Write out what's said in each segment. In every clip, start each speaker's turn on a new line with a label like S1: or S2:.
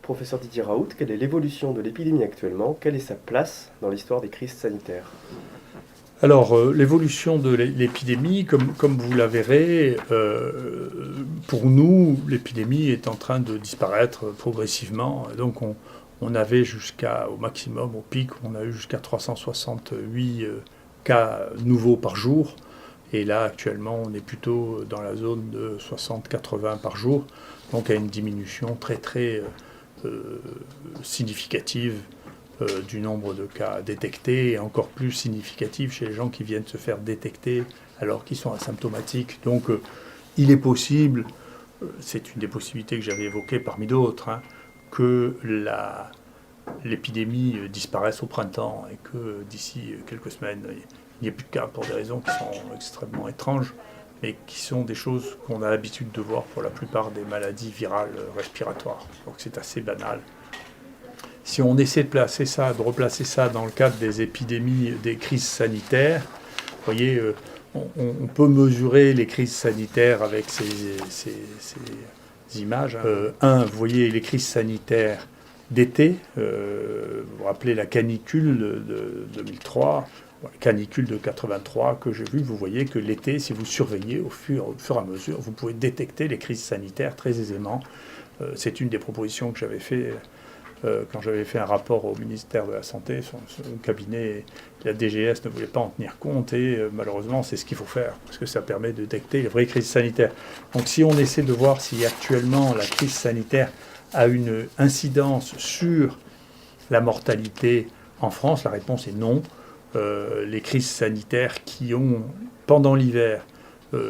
S1: Professeur Didier Raoult, quelle est l'évolution de l'épidémie actuellement? Quelle est sa place dans l'histoire des crises sanitaires?
S2: Alors, l'évolution de l'épidémie, comme vous la verrez, pour nous, l'épidémie est en train de disparaître progressivement. Donc, on avait au maximum, au pic, on a eu jusqu'à 368 cas nouveaux par jour. Et là, actuellement, on est plutôt dans la zone de 60-80 par jour. Donc, il y a une diminution très, très significative du nombre de cas détectés et encore plus significatif chez les gens qui viennent se faire détecter alors qu'ils sont asymptomatiques. Donc il est possible, c'est une des possibilités que j'avais évoquées parmi d'autres, que l'épidémie disparaisse au printemps et que d'ici quelques semaines, il n'y ait plus de cas pour des raisons qui sont extrêmement étranges, mais qui sont des choses qu'on a l'habitude de voir pour la plupart des maladies virales respiratoires. Donc c'est assez banal. Si on essaie de replacer ça dans le cadre des épidémies, des crises sanitaires, vous voyez, on peut mesurer les crises sanitaires avec ces images. Vous voyez les crises sanitaires d'été, vous vous rappelez la canicule de 2003, la canicule de 83 que j'ai vue, vous voyez que l'été, si vous surveillez au fur et à mesure, vous pouvez détecter les crises sanitaires très aisément. C'est une des propositions que j'avais fait quand j'avais fait un rapport au ministère de la Santé, son cabinet, la DGS ne voulait pas en tenir compte et malheureusement c'est ce qu'il faut faire parce que ça permet de détecter les vraies crises sanitaires. Donc si on essaie de voir si actuellement la crise sanitaire a une incidence sur la mortalité en France, la réponse est non. Les crises sanitaires qui ont, pendant l'hiver,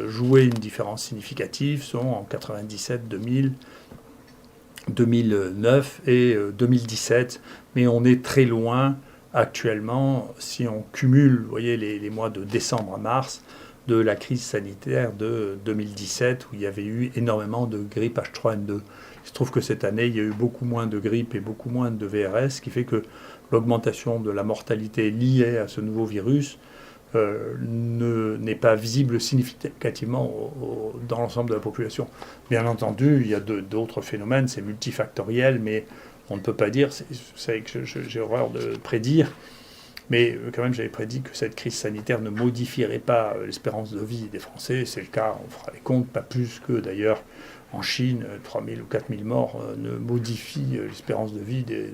S2: joué une différence significative sont en 97, 2000, 2009 et 2017, mais on est très loin actuellement, si on cumule, vous voyez, les mois de décembre à mars, de la crise sanitaire de 2017, où il y avait eu énormément de grippe H3N2. Il se trouve que cette année, il y a eu beaucoup moins de grippe et beaucoup moins de VRS, ce qui fait que l'augmentation de la mortalité liée à ce nouveau virus n'est pas visible significativement dans l'ensemble de la population. Bien entendu, il y a d'autres phénomènes, c'est multifactoriel, mais on ne peut pas dire, vous savez que j'ai horreur de prédire, mais quand même j'avais prédit que cette crise sanitaire ne modifierait pas l'espérance de vie des Français, c'est le cas, on fera les comptes, pas plus que d'ailleurs en Chine, 3000 ou 4000 morts ne modifient l'espérance de vie des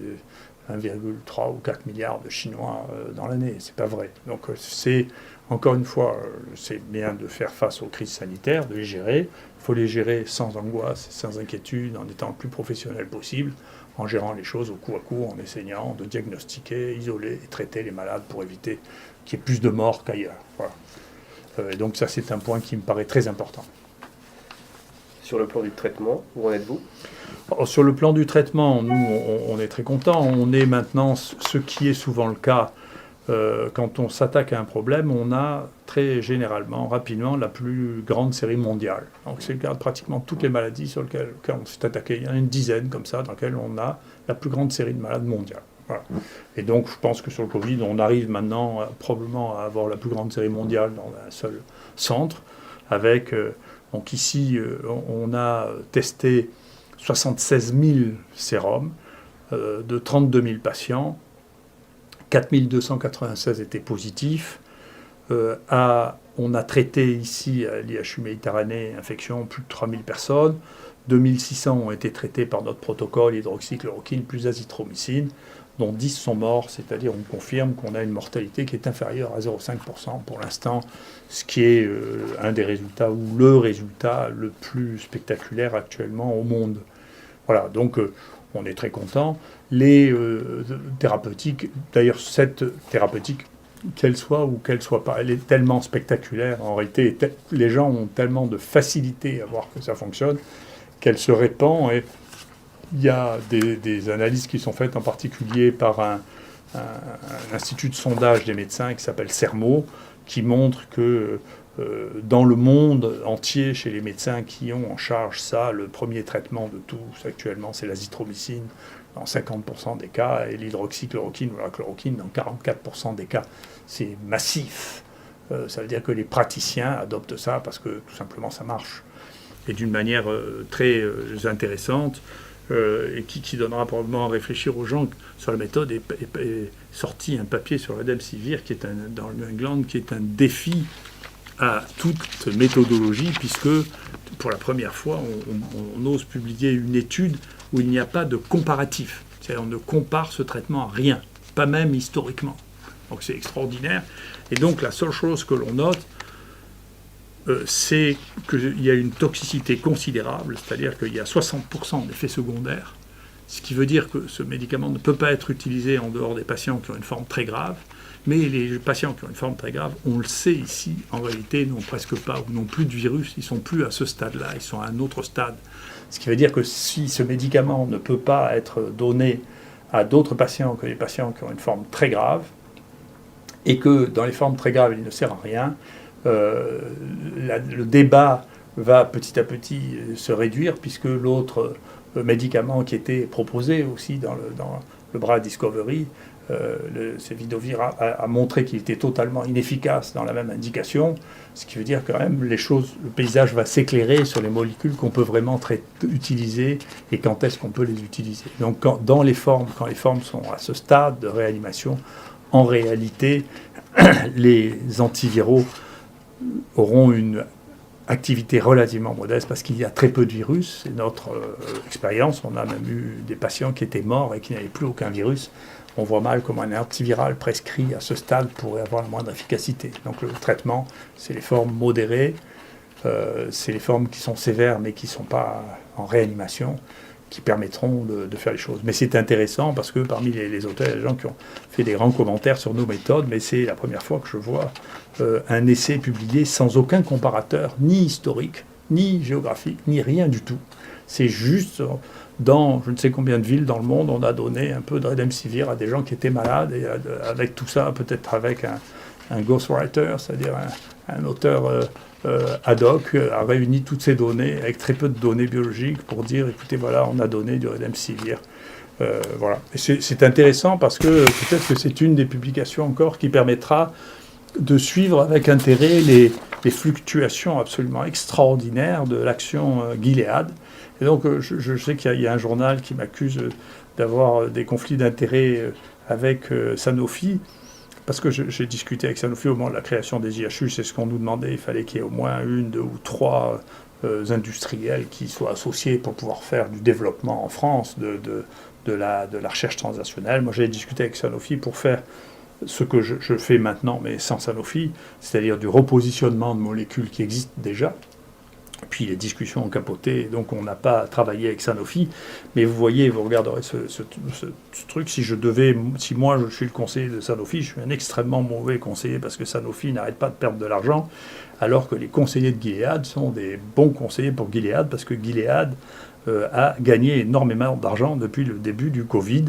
S2: 1,3 ou 4 milliards de Chinois dans l'année. C'est pas vrai. Donc c'est, encore une fois, c'est bien de faire face aux crises sanitaires, de les gérer. Il faut les gérer sans angoisse, sans inquiétude, en étant le plus professionnel possible, en gérant les choses au coup à coup, en essayant de diagnostiquer, isoler et traiter les malades pour éviter qu'il y ait plus de morts qu'ailleurs. Voilà. Et donc ça, c'est un point qui me paraît très important.
S1: Sur le plan du traitement, où en êtes-vous?
S2: Sur le plan du traitement, nous, on est très contents. On est maintenant, ce qui est souvent le cas, quand on s'attaque à un problème, on a très généralement, rapidement, la plus grande série mondiale. Donc c'est le cas de pratiquement toutes les maladies sur lesquelles on s'est attaqué. Il y en a une dizaine comme ça, dans lesquelles on a la plus grande série de malades mondiales. Voilà. Et donc je pense que sur le Covid, on arrive maintenant probablement à avoir la plus grande série mondiale dans un seul centre, avec... donc ici, on a testé 76 000 sérums de 32 000 patients. 4 296 étaient positifs. On a traité ici à l'IHU Méditerranée infection plus de 3 000 personnes. 2 600 ont été traités par notre protocole hydroxychloroquine plus azithromycine, dont 10 sont morts, c'est-à-dire on confirme qu'on a une mortalité qui est inférieure à 0,5% pour l'instant, ce qui est un des résultats ou le résultat le plus spectaculaire actuellement au monde. Voilà, donc on est très content. Les thérapeutiques, d'ailleurs cette thérapeutique, qu'elle soit ou qu'elle soit pas, elle est tellement spectaculaire, en réalité, les gens ont tellement de facilité à voir que ça fonctionne, qu'elle se répand et il y a des analyses qui sont faites en particulier par un institut de sondage des médecins qui s'appelle CERMO, qui montre que dans le monde entier, chez les médecins qui ont en charge ça, le premier traitement de tous actuellement, c'est l'azithromycine dans 50% des cas et l'hydroxychloroquine ou la chloroquine dans 44% des cas. C'est massif. Ça veut dire que les praticiens adoptent ça parce que tout simplement ça marche. Et d'une manière très intéressante, et qui donnera probablement à réfléchir aux gens sur la méthode, est sorti un papier sur Remdesivir dans le New England, qui est un défi à toute méthodologie, puisque pour la première fois, on ose publier une étude où il n'y a pas de comparatif. C'est-à-dire on ne compare ce traitement à rien, pas même historiquement. Donc c'est extraordinaire. Et donc la seule chose que l'on note, c'est qu'il y a une toxicité considérable, c'est-à-dire qu'il y a 60% d'effets secondaires, ce qui veut dire que ce médicament ne peut pas être utilisé en dehors des patients qui ont une forme très grave, mais les patients qui ont une forme très grave, on le sait ici, en réalité, n'ont presque pas ou n'ont plus de virus, ils ne sont plus à ce stade-là, ils sont à un autre stade. Ce qui veut dire que si ce médicament ne peut pas être donné à d'autres patients que les patients qui ont une forme très grave, et que dans les formes très graves, il ne sert à rien, le débat va petit à petit se réduire, puisque l'autre médicament qui était proposé aussi dans le bras Discovery, le Sevidovir, a montré qu'il était totalement inefficace dans la même indication, ce qui veut dire quand même le paysage va s'éclairer sur les molécules qu'on peut vraiment utiliser et quand est-ce qu'on peut les utiliser. Donc quand les formes sont à ce stade de réanimation, en réalité, les antiviraux auront une activité relativement modeste parce qu'il y a très peu de virus. C'est notre expérience. On a même eu des patients qui étaient morts et qui n'avaient plus aucun virus. On voit mal comment un antiviral prescrit à ce stade pourrait avoir la moindre efficacité. Donc le traitement, c'est les formes modérées, c'est les formes qui sont sévères mais qui ne sont pas en réanimation, qui permettront de faire les choses. Mais c'est intéressant parce que parmi les auteurs, il y a des gens qui ont fait des grands commentaires sur nos méthodes, mais c'est la première fois que je vois un essai publié sans aucun comparateur, ni historique, ni géographique, ni rien du tout. C'est juste dans je ne sais combien de villes dans le monde, on a donné un peu de Remdesivir à des gens qui étaient malades, et avec tout ça, peut-être avec un ghostwriter, c'est-à-dire un auteur ad hoc, a réuni toutes ces données avec très peu de données biologiques pour dire, écoutez, voilà, on a donné du Remdesivir. Voilà. Et c'est intéressant parce que peut-être que c'est une des publications encore qui permettra de suivre avec intérêt les fluctuations absolument extraordinaires de l'action Gilead. Et donc je sais qu'il y a un journal qui m'accuse d'avoir des conflits d'intérêts avec Sanofi, parce que j'ai discuté avec Sanofi au moment de la création des IHU, c'est ce qu'on nous demandait, il fallait qu'il y ait au moins 1, 2 ou 3 industriels qui soient associés pour pouvoir faire du développement en France de la recherche transnationale. Moi j'ai discuté avec Sanofi pour faire ce que je fais maintenant, mais sans Sanofi, c'est-à-dire du repositionnement de molécules qui existent déjà. Puis les discussions ont capoté, donc on n'a pas travaillé avec Sanofi. Mais vous voyez, vous regarderez ce truc, si moi je suis le conseiller de Sanofi, je suis un extrêmement mauvais conseiller parce que Sanofi n'arrête pas de perdre de l'argent, alors que les conseillers de Gilead sont des bons conseillers pour Gilead, parce que Gilead a gagné énormément d'argent depuis le début du Covid,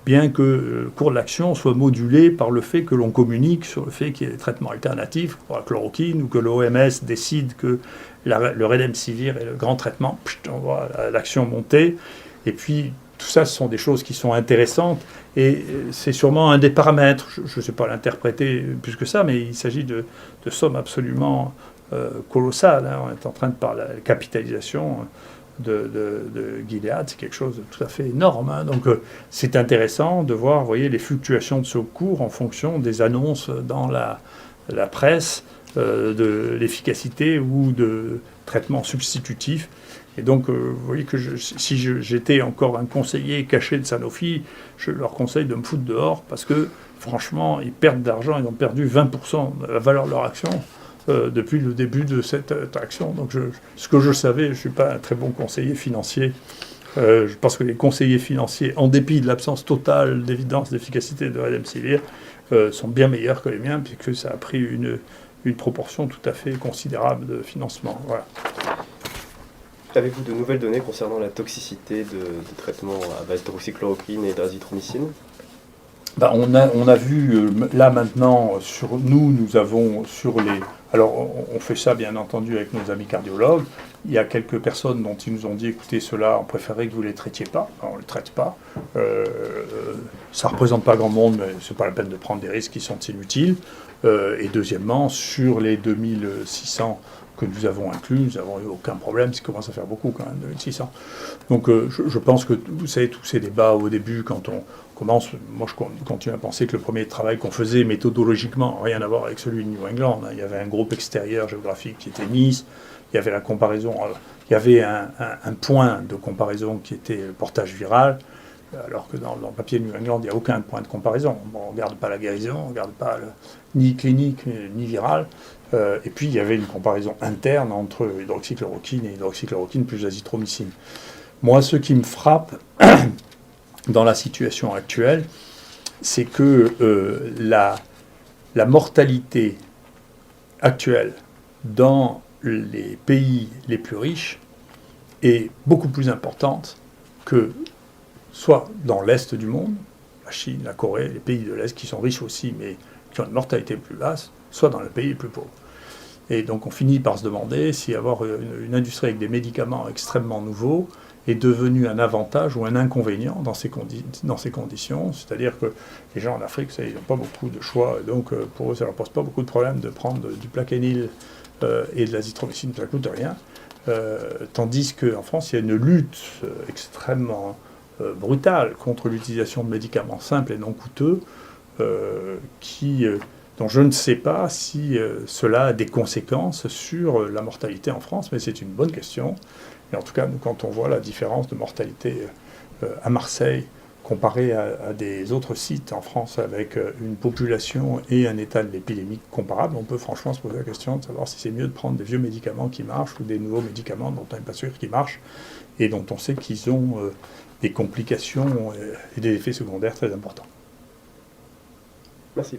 S2: bien que le cours de l'action soit modulé par le fait que l'on communique sur le fait qu'il y ait des traitements alternatifs pour la chloroquine, ou que l'OMS décide que le Remdesivir est le grand traitement, on voit l'action monter. Et puis tout ça, ce sont des choses qui sont intéressantes, et c'est sûrement un des paramètres, je ne sais pas l'interpréter plus que ça, mais il s'agit de sommes absolument colossales. Hein. On est en train de parler de la capitalisation de Gilead, c'est quelque chose de tout à fait énorme. Hein. Donc c'est intéressant de voir, vous voyez, les fluctuations de ce cours en fonction des annonces dans la presse de l'efficacité ou de traitements substitutifs. Et donc, vous voyez que si j'étais encore un conseiller caché de Sanofi, je leur conseille de me foutre dehors parce que, franchement, ils perdent d'argent, ils ont perdu 20% de la valeur de leur action depuis le début de cette action. Donc, ce que je savais, je ne suis pas un très bon conseiller financier. Je pense que les conseillers financiers, en dépit de l'absence totale d'évidence d'efficacité de Remdesivir, sont bien meilleurs que les miens, puisque ça a pris une proportion tout à fait considérable de financement. Voilà.
S1: Avez-vous de nouvelles données concernant la toxicité de traitements à base d'hydroxychloroquine et d'azithromycine ?
S2: On a vu, là maintenant, nous avons sur les... Alors, on fait ça, bien entendu, avec nos amis cardiologues. Il y a quelques personnes dont ils nous ont dit, écoutez, ceux-là, on préférait que vous ne les traitiez pas. Alors, on ne les traite pas. Ça ne représente pas grand monde, mais ce n'est pas la peine de prendre des risques qui sont inutiles. Et deuxièmement, sur les 2600 que nous avons inclus, nous n'avons eu aucun problème, ça commence à faire beaucoup quand même, 2600. Donc je pense que, vous savez, tous ces débats au début, quand on commence, moi je continue à penser que le premier travail qu'on faisait méthodologiquement, rien à voir avec celui de New England, il y avait un groupe extérieur géographique qui était Nice, il y avait la comparaison, il y avait un point de comparaison qui était le portage viral, alors que dans le papier de New England, il n'y a aucun point de comparaison. Bon, on ne regarde pas la guérison, on ne regarde pas ni clinique ni viral. Et puis il y avait une comparaison interne entre hydroxychloroquine et hydroxychloroquine plus azithromycine. Moi, ce qui me frappe dans la situation actuelle, c'est que la mortalité actuelle dans les pays les plus riches est beaucoup plus importante que soit dans l'Est du monde, la Chine, la Corée, les pays de l'Est qui sont riches aussi, mais qui ont une mortalité plus basse, soit dans les pays les plus pauvres. Et donc on finit par se demander si avoir une industrie avec des médicaments extrêmement nouveaux est devenu un avantage ou un inconvénient dans ces conditions. C'est-à-dire que les gens en Afrique, ils n'ont pas beaucoup de choix, et donc pour eux, ça ne leur pose pas beaucoup de problème de prendre du plaquenil et de l'azithromycine, ça ne coûte rien. Tandis qu'en France, il y a une lutte extrêmement brutale contre l'utilisation de médicaments simples et non coûteux, dont je ne sais pas si cela a des conséquences sur la mortalité en France, mais c'est une bonne question. Et en tout cas, nous, quand on voit la différence de mortalité à Marseille comparée à des autres sites en France avec une population et un état de l'épidémie comparable, on peut franchement se poser la question de savoir si c'est mieux de prendre des vieux médicaments qui marchent ou des nouveaux médicaments dont on n'est pas sûr qu'ils marchent et dont on sait qu'ils ont des complications et des effets secondaires très importants.
S1: Merci.